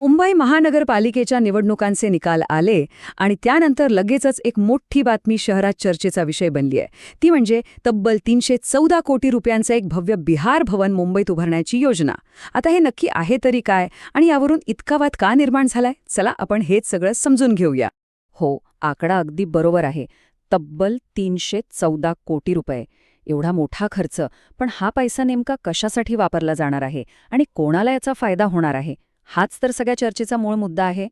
मुंबई महानगरपालिकेच्या निवडणुकांचे निकाल आले आणि त्यानंतर लगेचच एक मोठी बातमी शहरात चर्चेचा विषय बनली आहे. ती म्हणजे तब्बल 314 कोटी रुपयांचं एक भव्य बिहार भवन मुंबईत उभारण्याची योजना. आता हे नक्की आहे तरी काय आणि यावरून इतका वाद का निर्माण झालाय? चला आपण हेच सगळं समजून घेऊया. हो, आकडा अगदी बरोबर आहे. तब्बल 314 कोटी रुपये. एवढा मोठा खर्च, पण हा पैसा नेमका कशासाठी वापरला जाणार आहे आणि कोणाला याचा फायदा होणार आहे? हाच तर सगळ्या चर्चेचा मूळ मुद्दा आहे.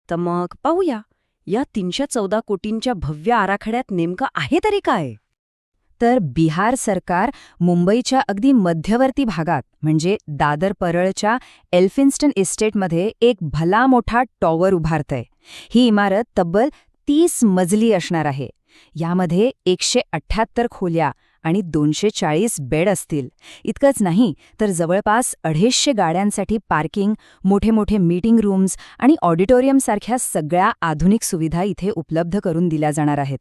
तर मग पाहूया, या 314 कोटींच्या भव्य आराखड्यात नेमकं आहे तरी काय? तर बिहार सरकार मुंबईच्या अगदी मध्यवर्ती भागात म्हणजे दादर परळच्या एल्फिन्स्टन इस्टेटमध्ये एक भला मोठा टॉवर उभारतंय. ही इमारत तब्बल 30 मजली असणार आहे. यामध्ये 178 खोल्या आणि 240 बेड असतील. इतकंच नाही तर जवळपास 250 गाड्यांसाठी पार्किंग, मोठे मोठे मीटिंग रूम्स आणि ऑडिटोरियमसारख्या सगळ्या आधुनिक सुविधा इथे उपलब्ध करून दिल्या जाणार आहेत.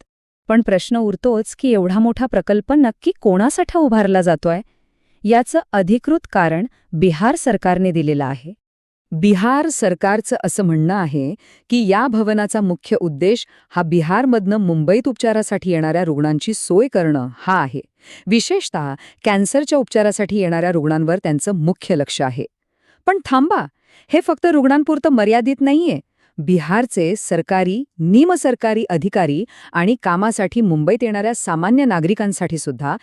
पण प्रश्न उरतोच की एवढा मोठा प्रकल्प नक्की कोणासाठी उभारला जातोय? याचं अधिकृत कारण बिहार सरकारने दिलेलं आहे. बिहार सरकारचं असं म्हणणं आहे की या भवनाचा मुख्य उद्देश हा बिहारमधनं मुंबईत उपचारासाठी येणाऱ्या रुग्णांची सोय करणं हा आहे. विशेषतः कॅन्सरच्या उपचारासाठी येणाऱ्या रुग्णांवर त्यांचं मुख्य लक्ष आहे. पण थांबा, हे फक्त रुग्णांपुरतं मर्यादित नाहीये. बिहारचे सरकारी, निमसरकारी अधिकारी आणि कामासाठी मुंबईत येणाऱ्या सामान्य नागरिकांसाठी सुद्धा